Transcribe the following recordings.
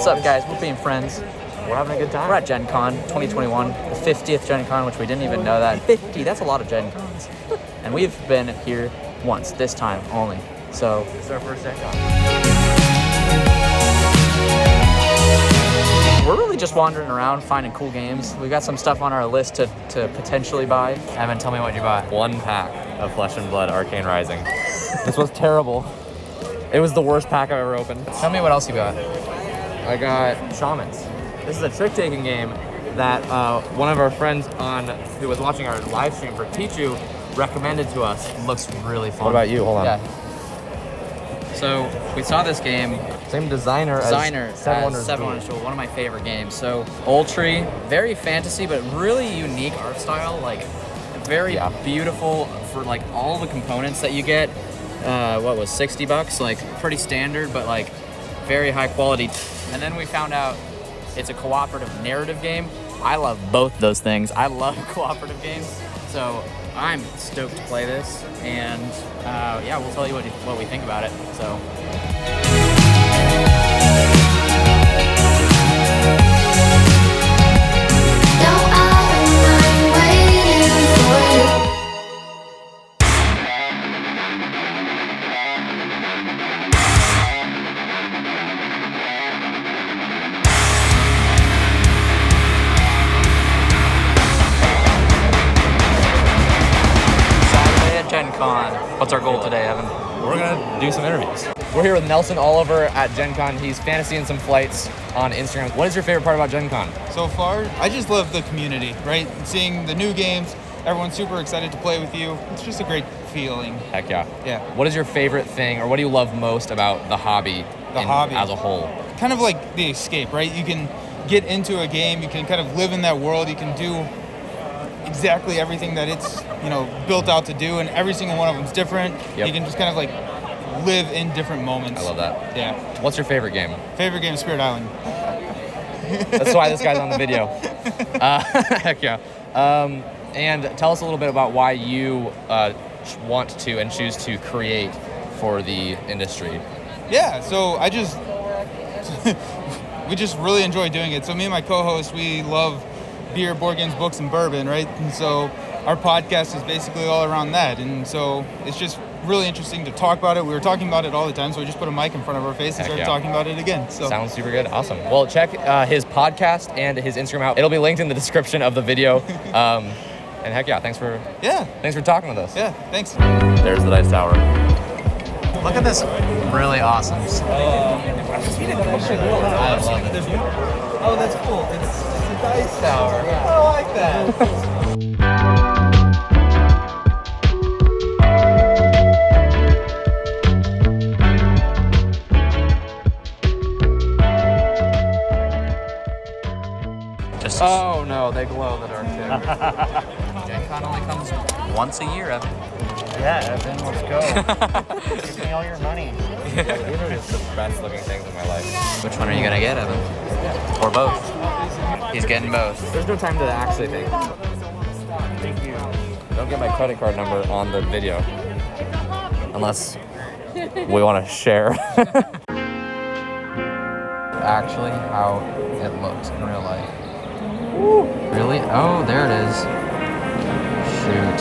What's up, guys? We're being friends. We're having a good time. We're at GenCon 2021, the 50th GenCon, which we didn't even know that. 50, that's a lot of GenCons. And we've been here once, this time only. So This is our first GenCon. We're really just wandering around, finding cool games. We've got some stuff on our list to potentially buy. Evan, tell me what you bought. 1 pack of Flesh and Blood Arcane Rising. This was terrible. It was the worst pack I've ever opened. Tell me what else you got. I got Shamans. This is a trick-taking game that one of our friends who was watching our live stream for Pichu recommended to us. Looks really fun. What about you? Hold on. Yeah. So we saw this game. Same designer as Seven Wonders Duel. One of my favorite games. So Old Tree, very fantasy, but really unique art style. Like very beautiful for like all the components that you get. What was $60? Like pretty standard, but like very high quality. And then we found out it's a cooperative narrative game. I love both those things. I love cooperative games. So I'm stoked to play this. And yeah, we'll tell you what we think about it. So. GenCon. What's our goal today, Evan? We're gonna do some interviews. We're here with Nelson Oliver at GenCon. He's fantasying some flights on Instagram. What is your favorite part about GenCon? So far, I just love the community, right? Seeing the new games, everyone's super excited to play with you. It's just a great feeling. Heck yeah. Yeah. What is your favorite thing, or what do you love most about the hobby? As a whole? Kind of like the escape, right? You can get into a game, you can kind of live in that world, you can do exactly everything that it's built out to do, and every single one of them is different. Yep. You can just kind of like live in different moments. I love that. Yeah. What's your favorite game? Favorite game is Spirit Island. That's why this guy's on the video. Heck yeah. And tell us a little bit about why you want to and choose to create for the industry. Yeah, so we just really enjoy doing it. So me and my co-host, we love beer, board games, books, and bourbon, right? And so our podcast is basically all around that. And so it's just really interesting to talk about it. We were talking about it all the time, so we just put a mic in front of our face and started talking about it again. So sounds super good. Awesome. Well, check his podcast and his Instagram out. It'll be linked in the description of the video. And heck yeah, thanks for talking with us. Yeah, thanks. There's the Dice Tower. Look at this really awesome stuff. I love it. Oh, that's cool. It's a dice tower. I like that. Oh no, they glow in the dark too. GenCon only comes once a year, Evan. Yeah, Evan, let's go. Give me all your money. Yeah, these are just the best looking things in my life. Which one are you gonna get, Evan? Or both? He's getting both. There's no time to actually think. Thank you. Don't get my credit card number on the video. Unless we want to share. Actually, how it looks in real life. Woo. Really? Oh, there it is. Shoot.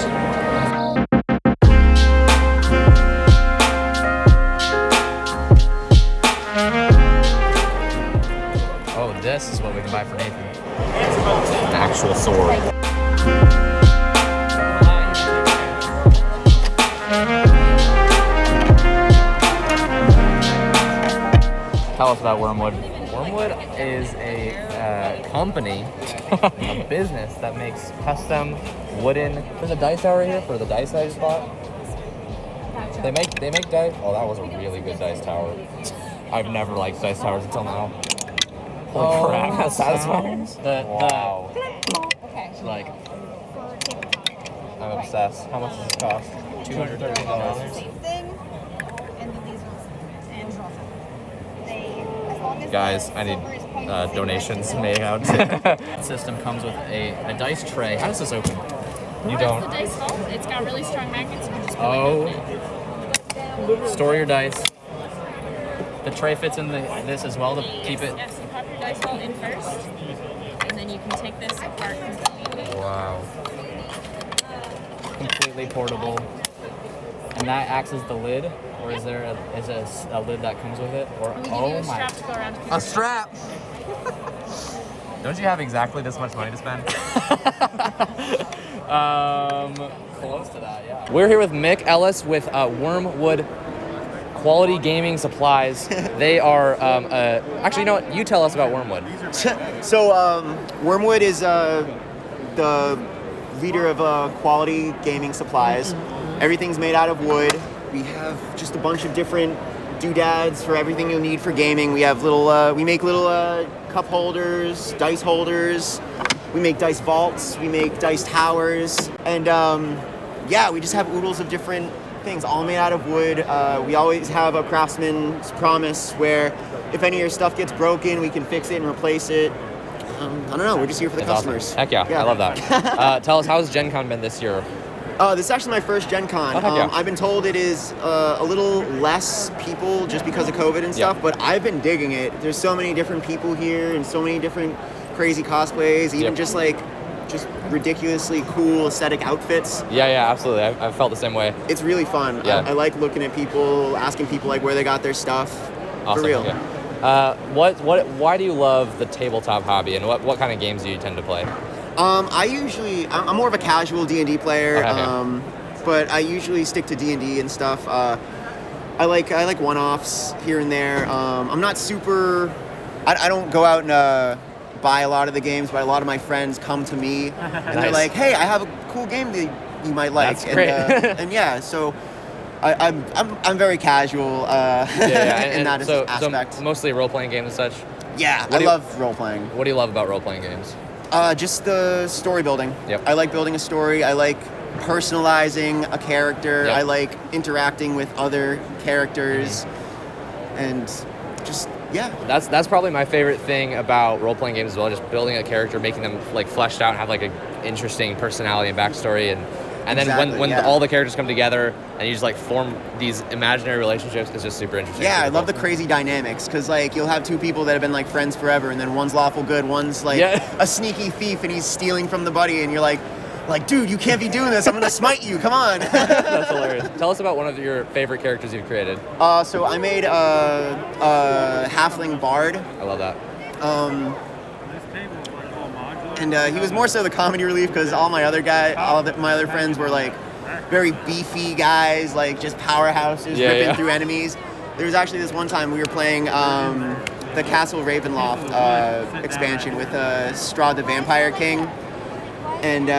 Oh, this is what we can buy for Nathan. An actual sword. Tell us about Wyrmwood. Wyrmwood is a company, a business that makes custom wooden. There's a dice tower here for the dice I just bought. They make dice. Oh, that was a really good dice tower. I've never liked dice towers until now. Holy crap, that's satisfying. Wow. Like, I'm obsessed. How much does this cost? $230. Same thing, and then these ones, and draw them. As long as Guys, I need donations made out. the system comes with a dice tray. How does this open? You It's the don't. dice vault. It's got really strong magnets. You can just go Oh. Store your dice. the tray fits in this as well to keep it. Yes, you pop your dice ball in first, and then you can take this apart completely. Wow. Completely portable. And that acts as the lid, or is there a lid that comes with it? Or We give you a strap to go around to keep A it- strap. Don't you have exactly this much money to spend? Close to that, yeah. We're here with Mick Ellis with Wyrmwood Quality Gaming Supplies. They are actually, you know what? You tell us about Wyrmwood. So, Wyrmwood is the leader of quality gaming supplies. Everything's made out of wood. We have just a bunch of different doodads for everything you'll need for gaming. We have we make little cup holders, dice holders. We make dice vaults. We make dice towers. And yeah, we just have oodles of different things, all made out of wood. We always have a craftsman's promise where if any of your stuff gets broken, we can fix it and replace it. I don't know, we're just here for the That's customers. awesome. Heck yeah, I love that. Tell us, how's GenCon been this year? This is actually my first GenCon. Oh, heck yeah. I've been told it is a little less people just because of COVID and stuff, but I've been digging it. There's so many different people here and so many different crazy cosplays, even just ridiculously cool aesthetic outfits. Yeah, absolutely. I've felt the same way. It's really fun. Yeah. I like looking at people, asking people like where they got their stuff. Awesome. For real. Yeah. Why do you love the tabletop hobby, and what kind of games do you tend to play? I'm more of a casual D&D player, Okay. but I usually stick to D&D and stuff. I like one-offs here and there. I'm not super. I don't go out and buy a lot of the games, but a lot of my friends come to me and they're like, "Hey, I have a cool game that you might like." That's great. And yeah, so I'm very casual in that aspect. So mostly role-playing games and such. Yeah, I love role playing. What do you love about role-playing games? Just the story building. Yep. I like building a story. I like personalizing a character. Yep. I like interacting with other characters, and just That's probably my favorite thing about role-playing games as well. Just building a character, making them like fleshed out, and have like an interesting personality and backstory, and then Exactly, when yeah. all the characters come together and you just like form these imaginary relationships, it's just super interesting. Yeah, I super love cool. the crazy dynamics because like you'll have two people that have been like friends forever, and then one's lawful good, one's like a sneaky thief, and he's stealing from the buddy, and you're like, dude, you can't be doing this. I'm gonna smite you. Come on. That's hilarious. Tell us about one of your favorite characters you've created. So I made a halfling bard. I love that. And he was more so the comedy relief because all my other friends were like very beefy guys, like just powerhouses ripping through enemies. There was actually this one time we were playing the Castle Ravenloft expansion with Strahd the Vampire King. And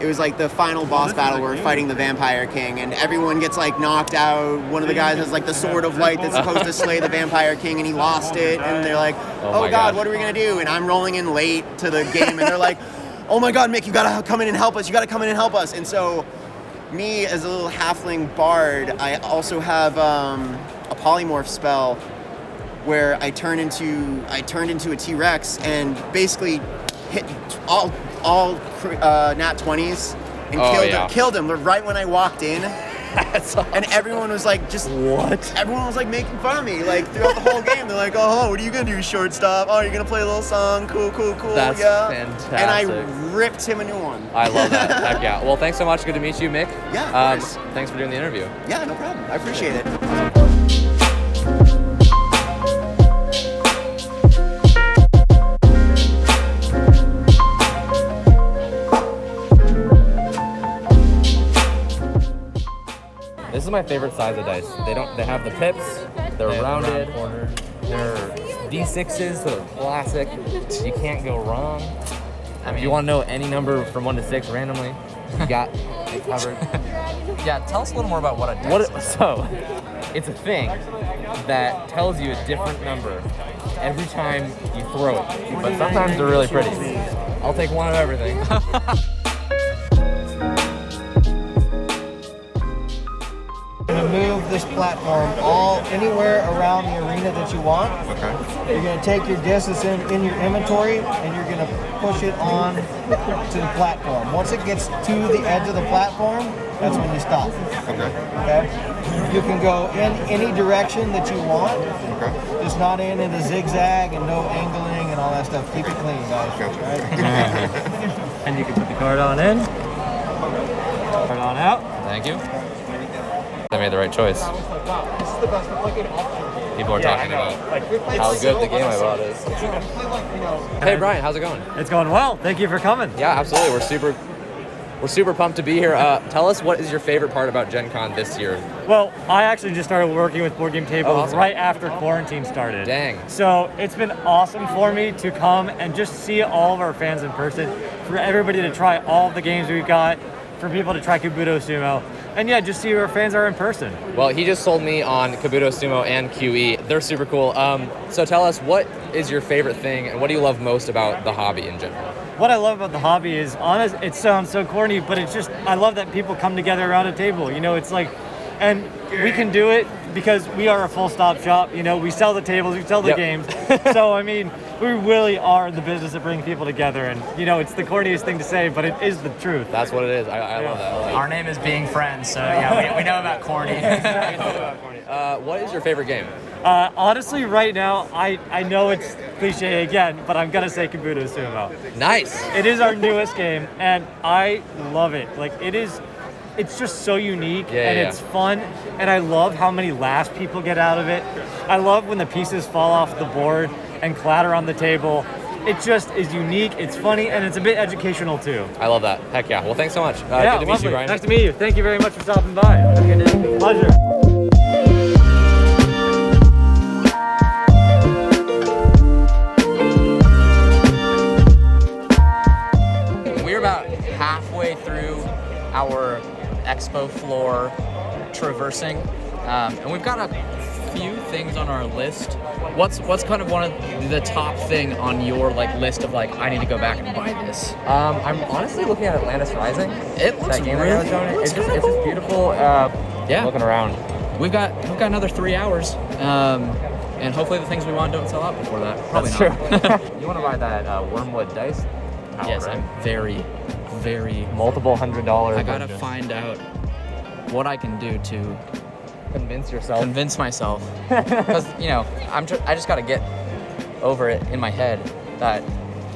it was like the final boss battle where we're fighting the Vampire King, and everyone gets like knocked out. One of the guys has like the Sword of Light that's supposed to slay the Vampire King, and he lost it. And they're like, "Oh my God, gosh. what are we gonna do?" And I'm rolling in late to the game, and they're like, "Oh my God, Mick, you gotta come in and help us. You gotta come in and help us." And so, me as a little halfling bard, I also have a polymorph spell where I turned into a T-Rex and basically hit all nat 20s and killed him right when I walked in. That's awesome. And everyone was like, everyone was like making fun of me like throughout the whole game. They're like, "Oh, what are you gonna do, shortstop? Oh, you're gonna play a little song? Cool. That's fantastic." And I ripped him a new one. I love that. Heck yeah. Well, thanks so much. Good to meet you, Mick. Yeah, of course. Thanks for doing the interview. Yeah, no problem. I appreciate it. This is my favorite size of dice. They have the pips. They're rounded. They're D6s, so they're classic. You can't go wrong. I mean, if you want to know any number from 1 to 6 randomly, you got it covered. Yeah, tell us a little more about what a dice is. It's a thing that tells you a different number every time you throw it. But sometimes they're really pretty. I'll take one of everything. Move the this platform anywhere around the arena that you want. Okay. You're going to take your disc that's in your inventory and you're going to push it on to the platform. Once it gets to the edge of the platform, that's when you stop. Okay. You can go in any direction that you want. Okay. Just not in a zigzag and no angling and all that stuff. Keep it clean, guys. Gotcha. Right? And you can put the card on in. Card on out. Thank you. I made the right choice. People are talking about how good the game I bought is. Hey Brian, how's it going? It's going well. Thank you for coming. Yeah, absolutely. We're super pumped to be here. Tell us, what is your favorite part about Gen Con this year? Well, I actually just started working with Board Game Tables awesome. right after quarantine started. Dang. So it's been awesome for me to come and just see all of our fans in person, for everybody to try all of the games we've got, for people to try Kabuto Sumo, and yeah, just see who our fans are in person. Well, he just sold me on Kabuto Sumo and QE. They're super cool. So tell us, what is your favorite thing, and what do you love most about the hobby in general? What I love about the hobby is, honest, it sounds so corny, but it's just, I love that people come together around a table. You know, it's like, and we can do it because we are a full stop shop. You know, we sell the tables, we sell the games. So, I mean, we really are in the business of bringing people together. And, you know, it's the corniest thing to say, but it is the truth. That's what it is. I love that. Our name is Being Friends, so yeah, we know about corny. What is your favorite game? Honestly, right now, I know it's cliche again, but I'm gonna say Kabuto Sumo. Nice. It is our newest game, and I love it. Like, it's just so unique, it's fun, and I love how many laughs people get out of it. I love when the pieces fall off the board and clatter on the table. It just is unique, it's funny, and it's a bit educational too. I love that. Heck yeah. Well, thanks so much. Yeah, good to meet you, Brian. Nice to meet you. Thank you very much for stopping by. Have a good day. Pleasure. We're about halfway through our expo floor traversing, and we've got a few things on our list. What's kind of one of the top thing on your list of I need to go back and buy this? I'm honestly looking at Atlantis Rising. It looks that game really I was showing you. It's just beautiful. Looking around. We've got another 3 hours, and hopefully the things we want don't sell out before that. Probably That's not. true. You want to buy that Wyrmwood dice tower, Yes, right? I'm very multiple $100. I gotta find out what I can do to convince myself, because I just gotta get over it in my head that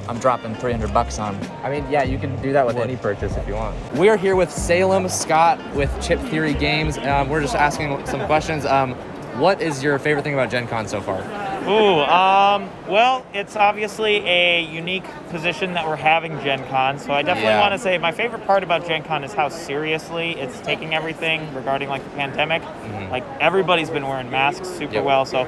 I'm dropping $300 on. I mean, yeah, you can do that with any purchase if you want. We're here with Salem, Scott with Chip Theory Games. We're just asking some questions. What is your favorite thing about Gen Con so far? Well, it's obviously a unique position that we're having Gen Con, so I definitely want to say my favorite part about Gen Con is how seriously it's taking everything regarding the pandemic. Like, everybody's been wearing masks super well, so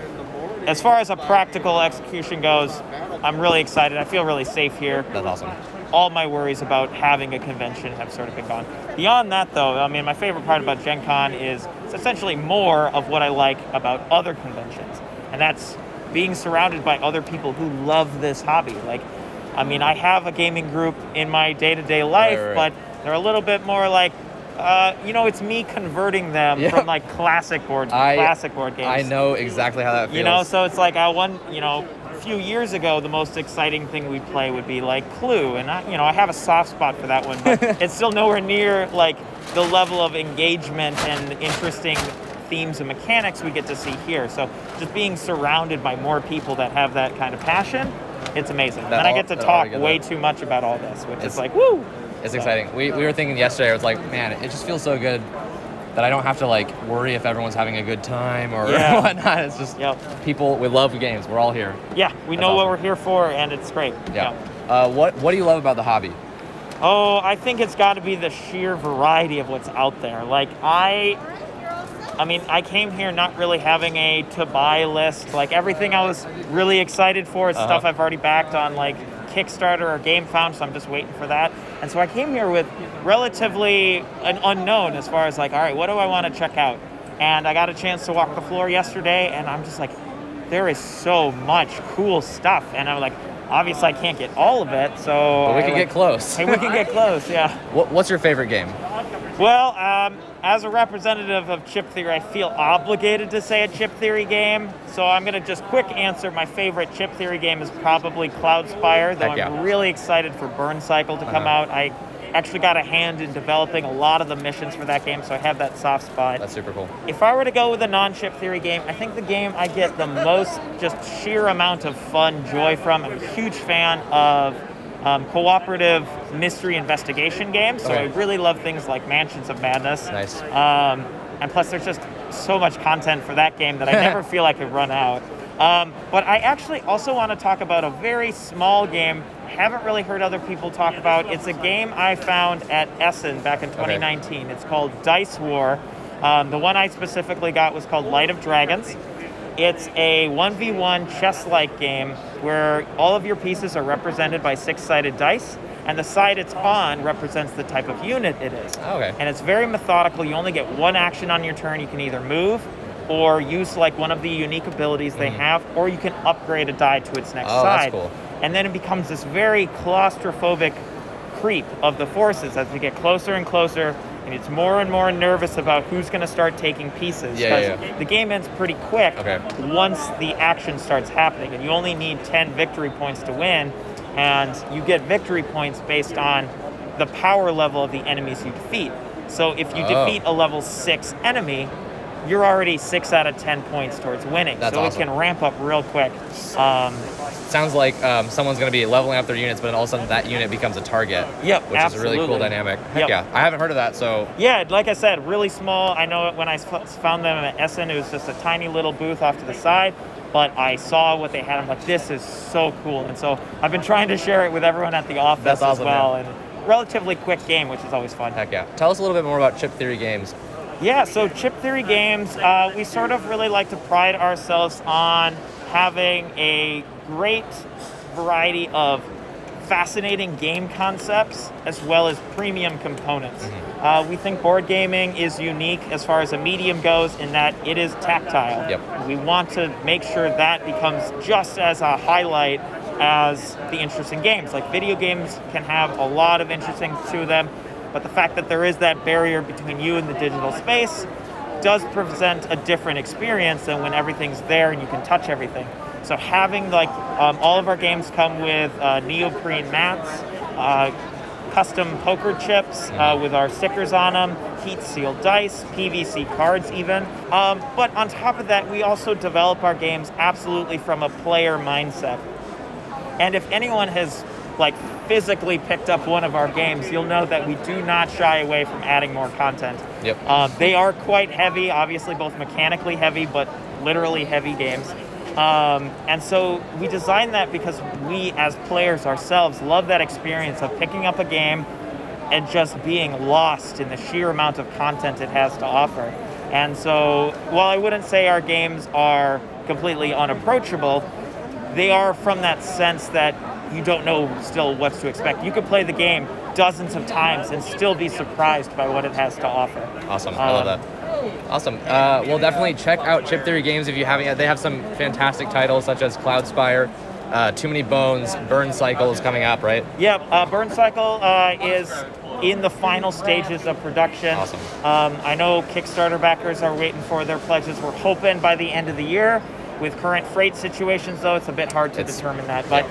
as far as a practical execution goes, I'm really excited. I feel really safe here. That's awesome. All my worries about having a convention have sort of been gone. Beyond that, though, I mean, my favorite part about Gen Con is it's essentially more of what I like about other conventions, and that's being surrounded by other people who love this hobby. I have a gaming group in my day-to-day life, but they're a little bit more it's me converting them from classic board games. I know exactly how that feels. So it's a few years ago, the most exciting thing we play would be Clue, and I have a soft spot for that one, but it's still nowhere near the level of engagement and interesting themes and mechanics we get to see here. So just being surrounded by more people that have that kind of passion, it's amazing. And I get to talk way too much about all this, which is woo! It's exciting. We were thinking yesterday, I was like, man, it just feels so good that I don't have to worry if everyone's having a good time or whatnot. It's just people, we love games. We're all here. Yeah, we know what we're here for, and it's great. Yeah. What do you love about the hobby? Oh, I think it's got to be the sheer variety of what's out there. I came here not really having a to-buy list. Everything I was really excited for is stuff I've already backed on, Kickstarter or GameFound, so I'm just waiting for that. And so I came here with relatively an unknown as far as all right, what do I want to check out? And I got a chance to walk the floor yesterday, and I'm just there is so much cool stuff. And I'm obviously I can't get all of it, so... But we can get close. Hey, we can get close, yeah. What's your favorite game? Well, as a representative of Chip Theory, I feel obligated to say a Chip Theory game. So I'm going to just quick answer. My favorite Chip Theory game is probably Cloudspire, though I'm really excited for Burn Cycle to come out. I actually got a hand in developing a lot of the missions for that game, so I have that soft spot. That's super cool. If I were to go with a non-Chip Theory game, I think the game I get the most just sheer amount of fun, joy from. I'm a huge fan of cooperative mystery investigation games, so I really love things like Mansions of Madness. Nice. And plus, there's just so much content for that game that I never feel I could run out. But I actually also want to talk about a very small game. Haven't really heard other people talk about. It's a game I found at Essen back in 2019. It's called Dice War. The one I specifically got was called Light of Dragons. It's a 1v1 chess-like game where all of your pieces are represented by 6-sided dice, and the side it's on represents the type of unit it is. And it's very methodical. You only get one action on your turn. You can either move or use like one of the unique abilities they have, or you can upgrade a die to its next side. That's cool. And then it becomes this very claustrophobic creep of the forces as we get closer and closer, and it's more and more nervous about who's going to start taking pieces. The game ends pretty quick once the action starts happening, and you only need 10 victory points to win, and you get victory points based on the power level of the enemies you defeat. So if you defeat a level 6 enemy, you're already 6 out of 10 points towards winning. That's so awesome. it can ramp up real quick. Sounds like someone's going to be leveling up their units, but then all of a sudden that unit becomes a target. Yep, which is a really cool dynamic. Heck yeah. I haven't heard of that, so... Yeah, like I said, really small. I know when I found them at Essen, it was just a tiny little booth off to the side, but I saw what they had. I'm like, this is so cool. And so I've been trying to share it with everyone at the office as well. Man. And relatively quick game, which is always fun. Heck yeah. Tell us a little bit more about Chip Theory Games. Yeah, so Chip Theory Games, we sort of really like to pride ourselves on having a great variety of fascinating game concepts as well as premium components. We think board gaming is unique as far as a medium goes in that it is tactile. We want to make sure that becomes just as a highlight as the interesting games. Like video games can have a lot of interesting to them, but the fact that there is that barrier between you and the digital space does present a different experience than when everything's there and you can touch everything. So having like all of our games come with neoprene mats, custom poker chips with our stickers on them, heat sealed dice, PVC cards even. But on top of that, we also develop our games absolutely from a player mindset. And if anyone has like physically picked up one of our games, you'll know that we do not shy away from adding more content. They are quite heavy, obviously both mechanically heavy, but literally heavy games. And so we designed that because we as players ourselves love that experience of picking up a game and just being lost in the sheer amount of content it has to offer. And so while I wouldn't say our games are completely unapproachable, they are from that sense that you don't know still what to expect. You could play the game dozens of times and still be surprised by what it has to offer. Awesome. I love that. Awesome. Well, definitely check out Chip Theory Games if you haven't yet. They have some fantastic titles such as Cloudspire, Too Many Bones, Burn Cycle is coming up, right? Yeah, Burn Cycle is in the final stages of production. Awesome. I know Kickstarter backers are waiting for their pledges. We're hoping by the end of the year. With current freight situations, though, it's a bit hard to determine that. But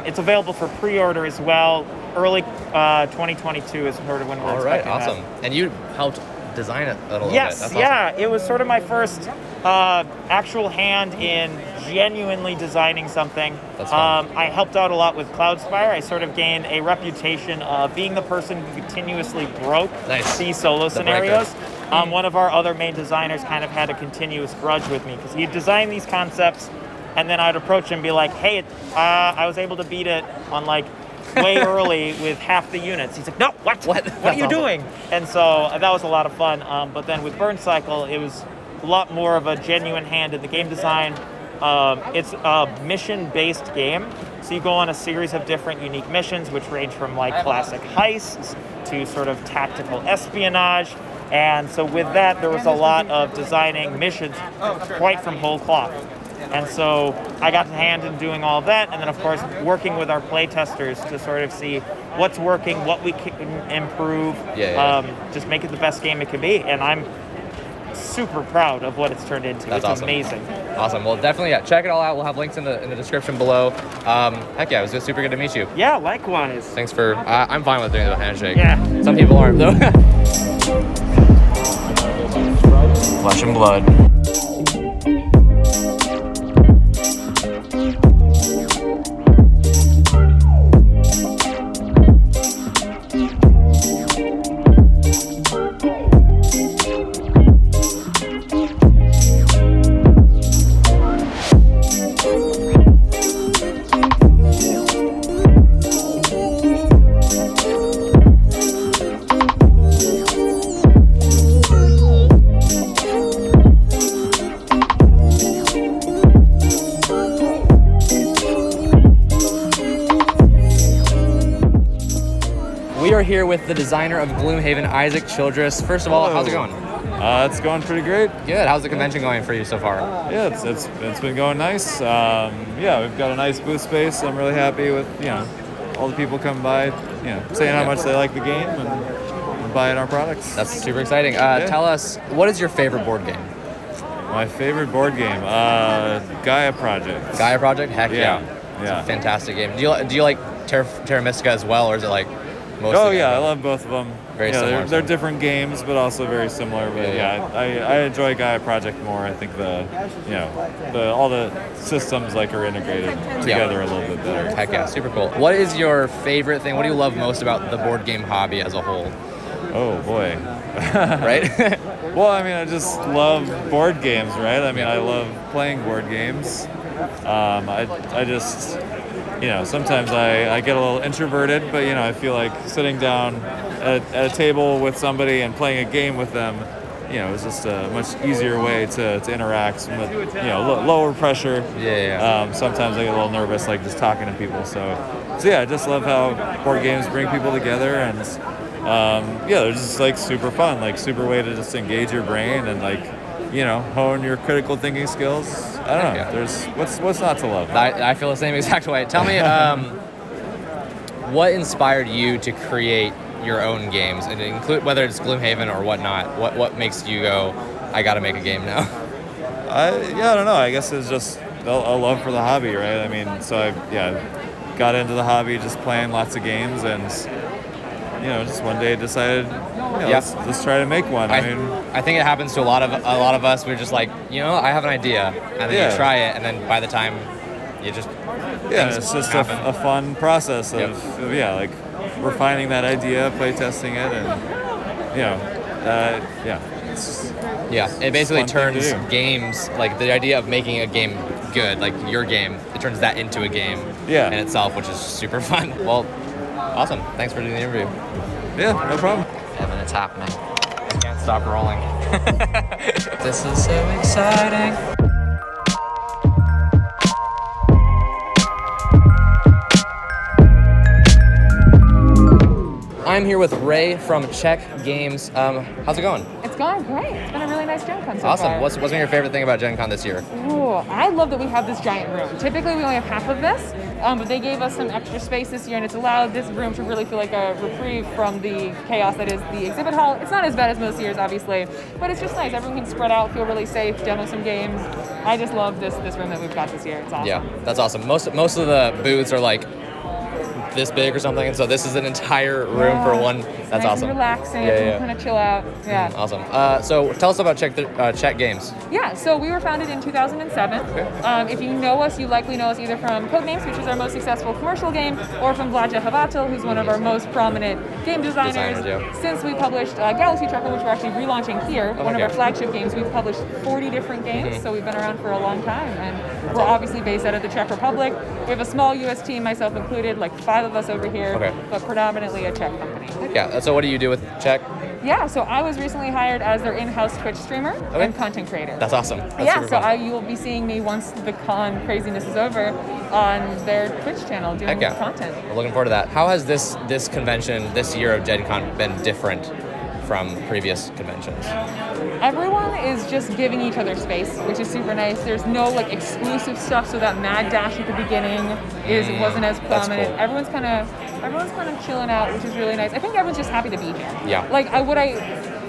it's available for pre-order as well. Early 2022 is sort of when we're expecting that. Awesome. And you helped design it a little bit. Yes, That's yeah. awesome. It was sort of my first actual hand in genuinely designing something. That's fun. I helped out a lot with Cloudspire. I sort of gained a reputation of being the person who continuously broke the solo scenarios. One of our other main designers kind of had a continuous grudge with me because he'd design these concepts and then I'd approach him and be like, hey, I was able to beat it on like way early with half the units. He's like, no, what are you doing? And so that was a lot of fun. But then with Burn Cycle, it was a lot more of a genuine hand in the game design. It's a mission-based game. So you go on a series of different unique missions, which range from like classic heists to sort of tactical espionage. And so with that, there was a lot of designing missions quite from whole cloth. And so I got to hand in doing all of that, and then of course working with our play testers to sort of see what's working, what we can improve, just make it the best game it can be. And I'm super proud of what it's turned into. That's it's awesome. Amazing. Awesome. Well, definitely, check it all out. We'll have links in the description below. Heck yeah, it was super good to meet you. Yeah, likewise. Thanks for. I'm fine with doing the handshake. Yeah. Some people aren't though. Flesh and blood. We are here with the designer of Gloomhaven, Isaac Childress. First of all, how's it going? It's going pretty great. Good. How's the convention going for you so far? Yeah, it's been going nice. Yeah, we've got a nice booth space. I'm really happy with all the people coming by, saying how much they like the game and buying our products. That's super exciting. Tell us, what is your favorite board game? My favorite board game, Gaia Project. Gaia Project? Heck yeah. Yeah. It's a fantastic game. Do you like Terra Mystica as well, or is it like mostly? Oh yeah, I love both of them. Very similar. They're different games, but also very similar. But I enjoy Gaia Project more. I think all the systems are integrated together a little bit better. Heck yeah, super cool. What is your favorite thing? What do you love most about the board game hobby as a whole? Oh boy. Right? Well, I mean, I just love board games, right? I mean, I love playing board games. I just, sometimes I get a little introverted, but, I feel like sitting down at a table with somebody and playing a game with them, is just a much easier way to interact with, lower pressure. Sometimes I get a little nervous, just talking to people. So yeah, I just love how board games bring people together, and they're just super fun, super way to just engage your brain and hone your critical thinking skills. I don't know. There's what's not to love. I feel the same exact way. Tell me, what inspired you to create your own games, and include whether it's Gloomhaven or whatnot? What makes you go, I got to make a game now? I don't know. I guess it's just a love for the hobby, right? I mean, so I got into the hobby just playing lots of games, and just one day decided, let's try to make one. I think it happens to a lot of us. We're just like, I have an idea, and then you try it, and then by the time you just it's just a fun process of refining that idea, play testing it, and it basically turns games, the idea of making a game good, your game, it turns that into a game in itself, which is super fun. Well, awesome. Thanks for doing the interview. Yeah, no problem. Evan, it's happening. I can't stop rolling. This is so exciting. I'm here with Ray from Czech Games. How's it going? It's going great. It's been a really nice Gen Con so awesome. far. What's been your favorite thing about Gen Con this year? Ooh, I love that we have this giant room. Typically we only have half of this, but they gave us some extra space this year, and it's allowed this room to really feel like a reprieve from the chaos that is the exhibit hall. It's not as bad as most years, obviously, but it's just nice. Everyone can spread out, feel really safe, demo some games. I just love this room that we've got this year. It's awesome. Yeah, that's awesome. Most of the booths are this big or something, and so this is an entire room for one. That's nice awesome. And relaxing. Yeah. Kind of chill out. Yeah. Awesome. So tell us about Czech Games. Yeah. So we were founded in 2007. Okay. If you know us, you likely know us either from Codenames, which is our most successful commercial game, or from Vlada Havatel, who's one of our most prominent game designers. Since we published Galaxy Trucker, which we're actually relaunching here, one of our flagship games, we've published 40 different games. So we've been around for a long time, and we're obviously based out of the Czech Republic. We have a small U.S. team, myself included, 5 of us over here, but predominantly a Czech company. Yeah, so what do you do with Czech? Yeah, so I was recently hired as their in-house Twitch streamer and content creator. That's awesome. That's you will be seeing me once the con craziness is over on their Twitch channel doing content. We're looking forward to that. How has this convention, this year of Gen Con, been different from previous conventions? everyone is just giving each other space, which is super nice. There's no like exclusive stuff, so that mad dash at the beginning wasn't as prominent. cool. Everyone's kind of chilling out, which is really nice. I think everyone's just happy to be here. Yeah. Like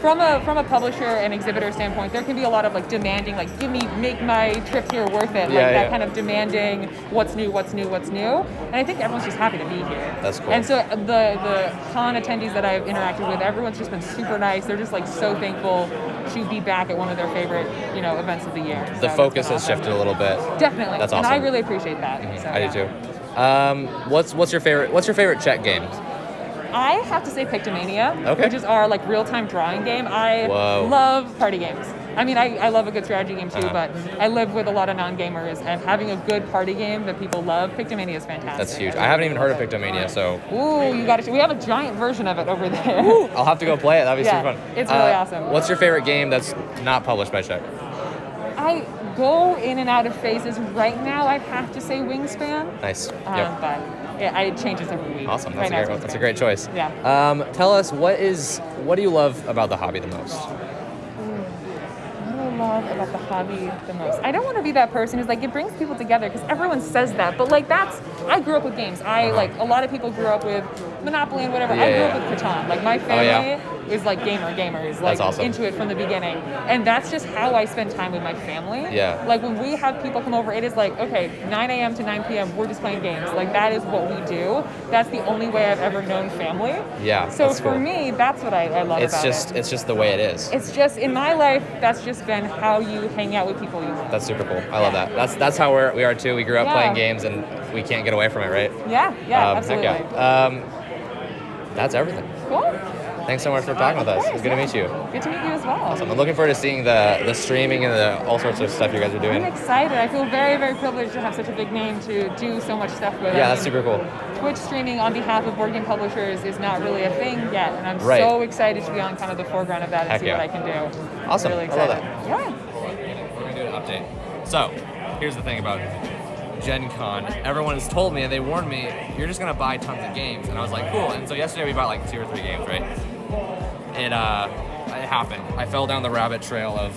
from a publisher and exhibitor standpoint, there can be a lot of like demanding, like make my trip here worth it, that kind of demanding what's new. And I think everyone's just happy to be here. That's cool. And so the con attendees that I've interacted with, everyone's just been super nice. They're just like so thankful to be back at one of their favorite, events of the year. So The focus has shifted a little bit. Definitely. That's awesome. And I really appreciate that. So, I do too. What's your favorite Czech game? I have to say Pictomania, Okay. which is our like real-time drawing game. I love party games. I mean, I love a good strategy game too, but I live with a lot of non-gamers, and having a good party game that people love, Pictomania is fantastic. That's huge. I haven't even heard of Pictomania, so. Ooh, you got to. We have a giant version of it over there. Ooh, I'll have to go play it. That'd be super fun. It's really awesome. What's your favorite game that's not published by Czech? I go in and out of phases. Right now, I'd have to say Wingspan. Nice. Yep. But yeah, it changes every week. Awesome. Right That's a great choice. Yeah. Tell us what do you love about the hobby the most? What do I love about the hobby the most? I don't want to be that person who's like, it brings people together, because everyone says that, but like I grew up with games. Like a lot of people grew up with Monopoly and whatever. I grew up with Catan. Like my family is like gamers, like awesome. into it from the beginning. And that's just how I spend time with my family. Yeah. Like when we have people come over, it is like, okay, 9 a.m. to 9 p.m. we're just playing games. Like that is what we do. That's the only way I've ever known family. Yeah. So that's for cool. me, that's what I love about it. It's just the way it is. It's just in my life, that's just been how you hang out with people you love. That's super cool. I love that. That's how we are too. We grew up playing games, and we can't get away from it, right? Yeah, absolutely. That's everything. Cool. Thanks so much for talking with us. It's good to meet you. Good to meet you as well. Awesome. I'm looking forward to seeing the streaming and all sorts of stuff you guys are doing. I'm excited. I feel very, very privileged to have such a big name to do so much stuff with. Yeah, that's super cool. Twitch streaming on behalf of board game publishers is not really a thing yet, and I'm so excited to be on kind of the foreground of that and see what I can do. Awesome. Really I love excited. that. Yeah. We're going to do an update. So, here's the thing about GenCon. Everyone has told me, and they warned me, you're just going to buy tons of games. And I was like, cool. And so yesterday we bought like 2 or 3 games, right? It happened. I fell down the rabbit trail of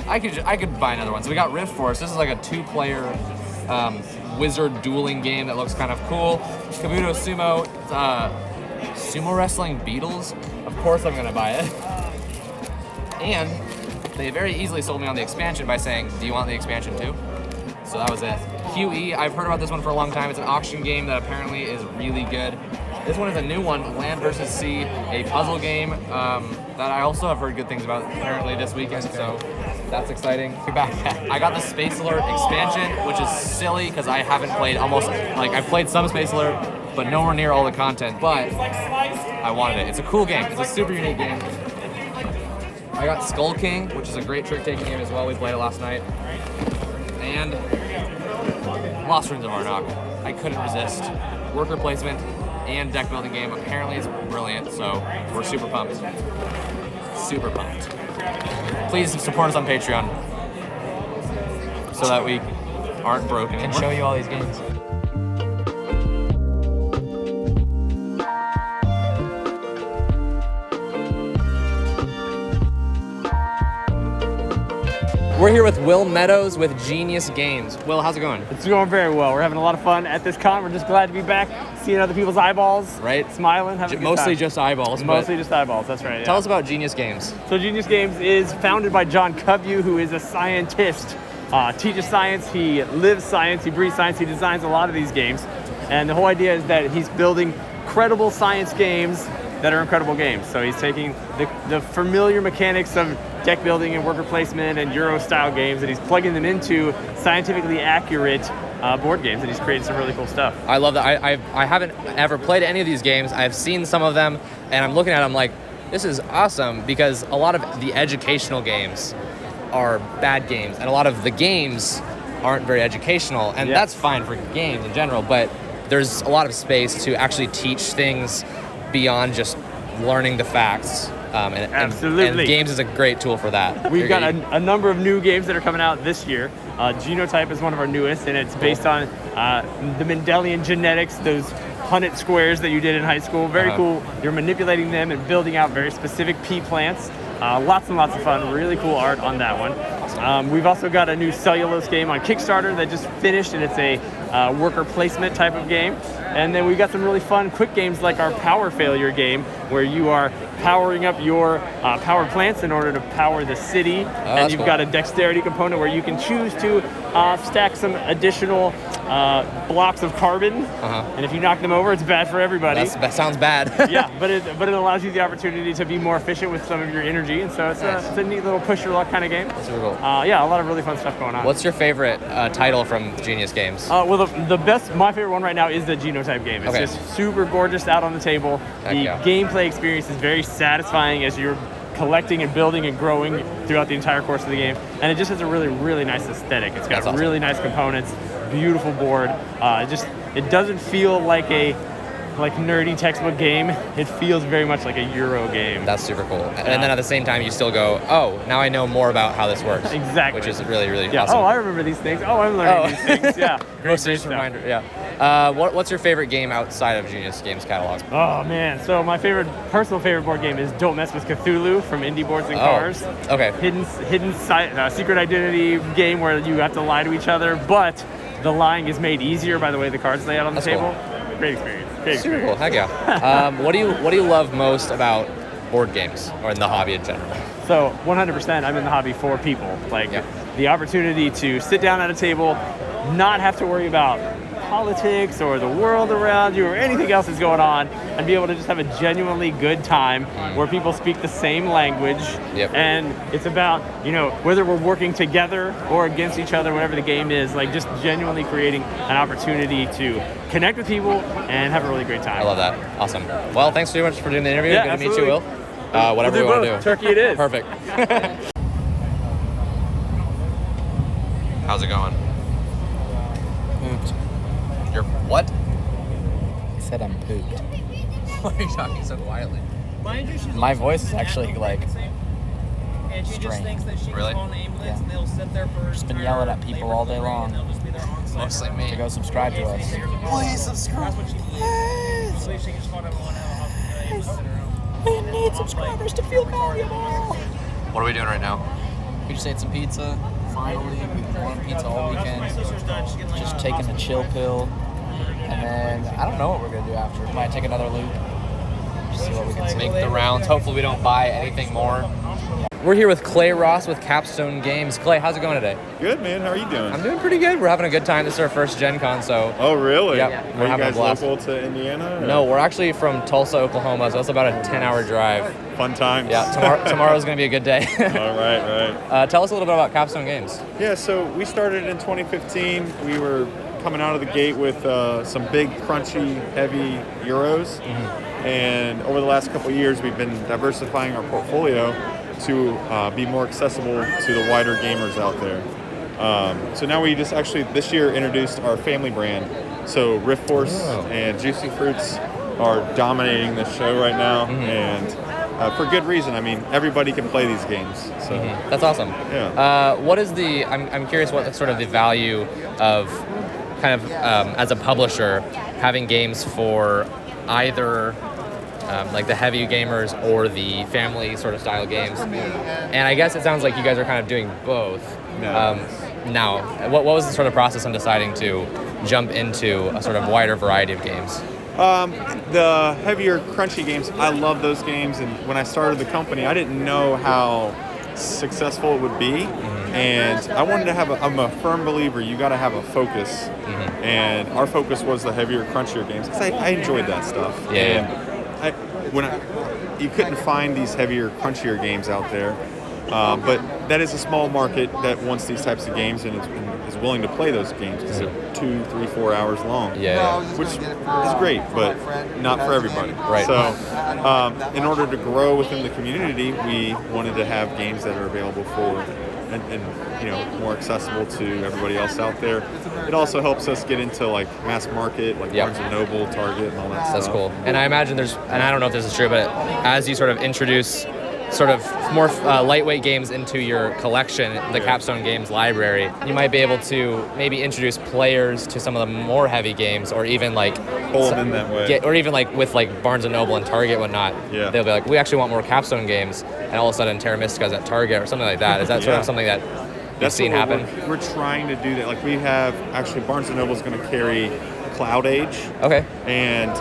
I could buy another one. So we got Rift Force. This is like a 2-player wizard dueling game that looks kind of cool. Kabuto Sumo, sumo wrestling beetles. Of course I'm gonna buy it. And they very easily sold me on the expansion by saying, do you want the expansion too? So that was it. QE, I've heard about this one for a long time. It's an auction game that apparently is really good. This one is a new one, Land vs. Sea, a puzzle game that I also have heard good things about apparently this weekend, so that's exciting. You're back. I got the Space Alert expansion, which is silly because I haven't played I've played some Space Alert, but nowhere near all the content, but I wanted it. It's a cool game. It's a super unique game. I got Skull King, which is a great trick-taking game as well. We played it last night. And Lost Ruins of Arnak. I couldn't resist. Worker placement and deck building game. Apparently it's brilliant, so we're super pumped. Super pumped. Please support us on Patreon so that we aren't broken anymore. Can show you all these games. We're here with Will Meadows with Genius Games. Will, how's it going? It's going very well. We're having a lot of fun at this con. We're just glad to be back, seeing other people's eyeballs, right? Smiling, having a good mostly time. just eyeballs. Mostly just eyeballs, that's right. Tell us about Genius Games. So Genius Games is founded by John Covey, who is a scientist, teaches science, he lives science, he breathes science, he designs a lot of these games. And the whole idea is that he's building credible science games that are incredible games. So he's taking the familiar mechanics of deck building and worker placement and Euro-style games, and he's plugging them into scientifically accurate board games, and he's creating some really cool stuff. I love that. I haven't ever played any of these games. I've seen some of them, and I'm looking at them like, this is awesome, because a lot of the educational games are bad games, and a lot of the games aren't very educational, and that's fine for games in general, but there's a lot of space to actually teach things beyond just learning the facts. Absolutely. And games is a great tool for that. We've got a number of new games that are coming out this year. Genotype is one of our newest, and it's based on the Mendelian genetics, those Punnett squares that you did in high school. Very cool. You're manipulating them and building out very specific pea plants. Lots and lots of fun, really cool art on that one. We've also got a new cellulose game on Kickstarter that just finished, and it's a worker placement type of game. And then we've got some really fun quick games like our power failure game, where you are powering up your power plants in order to power the city. And you've got a dexterity component where you can choose to stack some additional blocks of carbon. And if you knock them over, it's bad for everybody. That sounds bad. Yeah, but it allows you the opportunity to be more efficient with some of your energy. And so it's a neat little push your luck kind of game. That's really cool. Yeah, a lot of really fun stuff going on. What's your favorite title from Genius Games? Well, my favorite one right now is the Genotype game. It's just super gorgeous out on the table. The gameplay experience is very satisfying as you're collecting and building and growing throughout the entire course of the game. And it just has a really, really nice aesthetic. It's got really nice components, beautiful board. It doesn't feel like a nerdy textbook game. It feels very much like a Euro game. That's super cool. And then at the same time, you still go, oh, now I know more about how this works. Exactly. Which is really, really awesome. Oh, I remember these things. Oh, I'm learning these things. Yeah. Great reminder. Yeah. What's your favorite game outside of Genius Games catalog? Oh man, so my personal favorite board game is Don't Mess with Cthulhu from Indie Boards and Cars. Okay. Hidden secret identity game where you have to lie to each other, but the lying is made easier by the way the cards lay out on the table. Cool. Great experience. Super cool. Heck yeah. What do you love most about board games or in the hobby in general? So 100%, I'm in the hobby for people. The opportunity to sit down at a table, not have to worry about politics or the world around you or anything else that's going on, and be able to just have a genuinely good time where people speak the same language. And it's about, whether we're working together or against each other, whatever the game is, just genuinely creating an opportunity to connect with people and have a really great time. I love that. Awesome. Well, thanks so much for doing the interview. Yeah, good absolutely. to meet you, Will. Whatever you want to do. Turkey it is. Perfect. How's it going? Pooped. You're what? I said I'm pooped. Why are you talking so quietly? My voice is actually strange. Really? Yeah. Just been yelling at people all day long. Mostly me. To go subscribe to us. Please subscribe. We need subscribers to feel valuable. What are we doing right now? We just ate some pizza. Finally, we've been wanting pizza all weekend. Just taking a chill pill. And then, I don't know what we're going to do after. Might take another loop. Just see what we can Make the rounds. Hopefully we don't buy anything more. We're here with Clay Ross with Capstone Games. Clay, how's it going today? Good, man. How are you doing? I'm doing pretty good. We're having a good time. This is our first GenCon, so... Oh, really? Yeah. Are We're you having guys a blast. local to Indiana? Or? No, we're actually from Tulsa, Oklahoma, so it's about a 10-hour drive. Fun times. Yeah, tomorrow's going to be a good day. All right. Tell us a little bit about Capstone Games. Yeah, so we started in 2015. We were coming out of the gate with some big, crunchy, heavy Euros. And over the last couple of years, we've been diversifying our portfolio to be more accessible to the wider gamers out there. So now we just actually this year introduced our family brand. So Rift Force and Juicy Fruits are dominating the show right now, and for good reason. I mean, everybody can play these games. So that's awesome. Yeah. What is the? I'm curious what sort of the value of kind of as a publisher having games for either. Like the heavy gamers or the family sort of style games. And I guess it sounds like you guys are kind of doing both. Now, what was the sort of process on deciding to jump into a sort of wider variety of games? The heavier, crunchy games, I love those games. And when I started the company, I didn't know how successful it would be. And I wanted to I'm a firm believer, you got to have a focus. And our focus was the heavier, crunchier games, because I enjoyed that stuff. You couldn't find these heavier, crunchier games out there, but that is a small market that wants these types of games and is willing to play those games because they're 2, 3, 4 hours long. Which is great, but not for everybody. Right. So, in order to grow within the community, we wanted to have games that are available for and more accessible to everybody else out there. It also helps us get into like mass market, like Barnes & Noble, Target, and all that stuff. That's cool. And I imagine and I don't know if this is true, but as you sort of introduce sort of more lightweight games into your collection, the Capstone Games library, you might be able to maybe introduce players to some of the more heavy games, or even like Pull them in that way. or even like with like Barnes and Noble and Target and whatnot. Yeah. They'll be like, we actually want more Capstone games, and all of a sudden Terra Mystica's at Target or something like that. Is that sort of something that you've seen what happen? We're trying to do that. Like we have actually Barnes and Noble's going to carry Cloud Age. Okay. And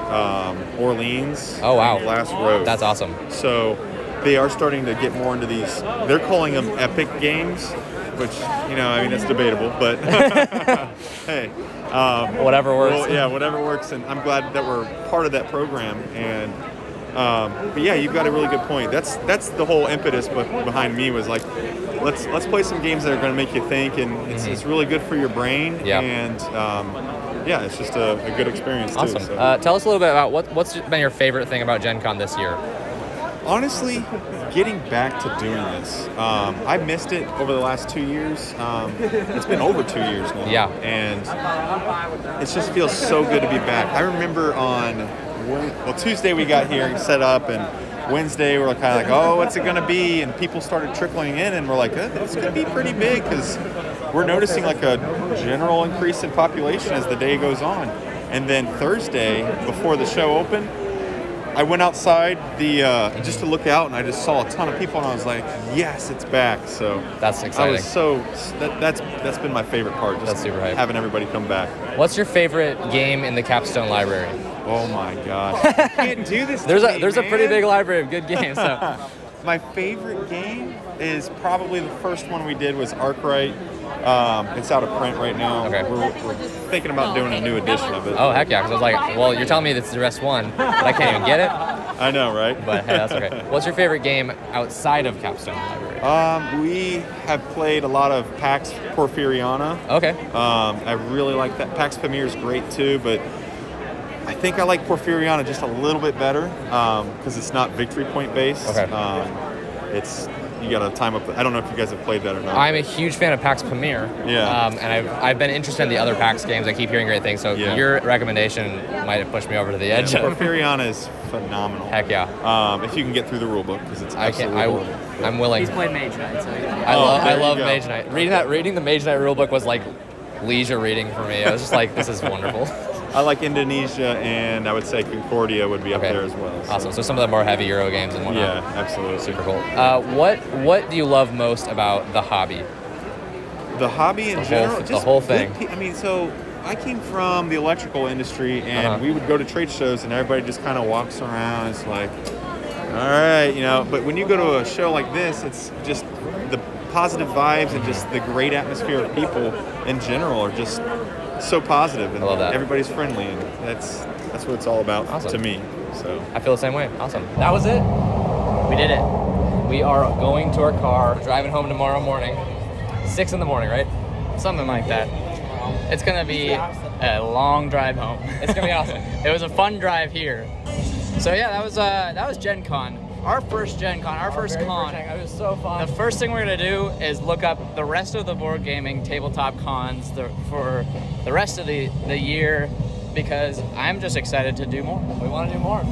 Orleans. Oh wow. And Glass Road. That's awesome. So they are starting to get more into these. They're calling them epic games, which I mean it's debatable, but hey, whatever works. Well, yeah, whatever works, and I'm glad that we're part of that program. And but yeah, you've got a really good point. That's the whole impetus behind me was like, let's play some games that are going to make you think, and it's really good for your brain. Yeah. And yeah, it's just a good experience Awesome. too. So. Tell us a little bit about what's been your favorite thing about Gen Con this year? Honestly, getting back to doing this. I missed it over the last 2 years. It's been over 2 years now. Yeah. And it just feels so good to be back. I remember on Tuesday we got here and set up, and Wednesday we're kind of like, oh, what's it going to be? And people started trickling in, and we're like, it's going to be pretty big, because we're noticing like a general increase in population as the day goes on. And then Thursday, before the show opened, I went outside just to look out, and I just saw a ton of people, and I was like, yes, it's back. So that's exciting. That's been my favorite part. Just that's super hype. Having everybody come back. What's your favorite game in the Capstone library? Oh my God. You can't do this. There's a pretty big library of good games. So. My favorite game is probably the first one we did was Arkwright. It's out of print right now. Okay. We're thinking about doing a new edition of it. Oh heck yeah! Because I was like, well, you're telling me it's the best one, but I can't even get it. I know, right? But hey, that's okay. What's your favorite game outside of Capstone Library? We have played a lot of PAX Porfiriana. Okay. I really like that. PAX Pamir is great too, but I think I like Porfiriana just a little bit better because it's not victory point based. Okay. You got to time up. I don't know if you guys have played that or not. I'm a huge fan of PAX Pamir. Yeah. And I've been interested in the other PAX games. I keep hearing great things. So your recommendation might have pushed me over to the edge. Porfiriana is phenomenal. Heck yeah. If you can get through the rule book, because it's absolutely I'm willing. He's played Mage Knight, so I love Mage Knight. Reading the Mage Knight rulebook was like leisure reading for me. I was just like, this is wonderful. I like Indonesia, and I would say Concordia would be up there as well. So. Awesome. So some of the more heavy Euro games and whatnot. Yeah, absolutely. Super cool. What do you love most about the hobby? The hobby in general? The whole thing. I mean, so I came from the electrical industry, and we would go to trade shows, and everybody just kind of walks around. It's like, all right, but when you go to a show like this, it's just the positive vibes and just the great atmosphere of people in general are just so positive, and I love that. Everybody's friendly, and that's what it's all about to me. So I feel the same way. Awesome. That was it. We did it. We are going to our car, driving home tomorrow morning. 6 in the morning, right? Something like that. It's gonna be a long drive home. It's gonna be awesome. It was a fun drive here. So yeah, that was Gen Con. Our first Gen Con, our first con. It was so fun. The first thing we're gonna do is look up the rest of the board gaming tabletop cons for the rest of the year, because I'm just excited to do more. We want to do more.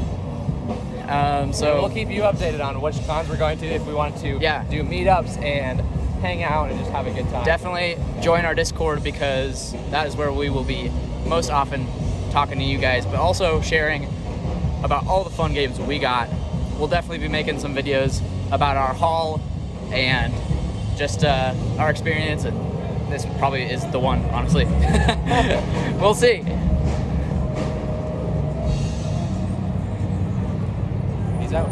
So we'll keep you updated on which cons we're going to, if we want to do meetups and hang out and just have a good time. Definitely join our Discord, because that is where we will be most often talking to you guys, but also sharing about all the fun games we got. We'll definitely be making some videos about our haul and just our experience, and this probably is the one, honestly. We'll see. Peace out.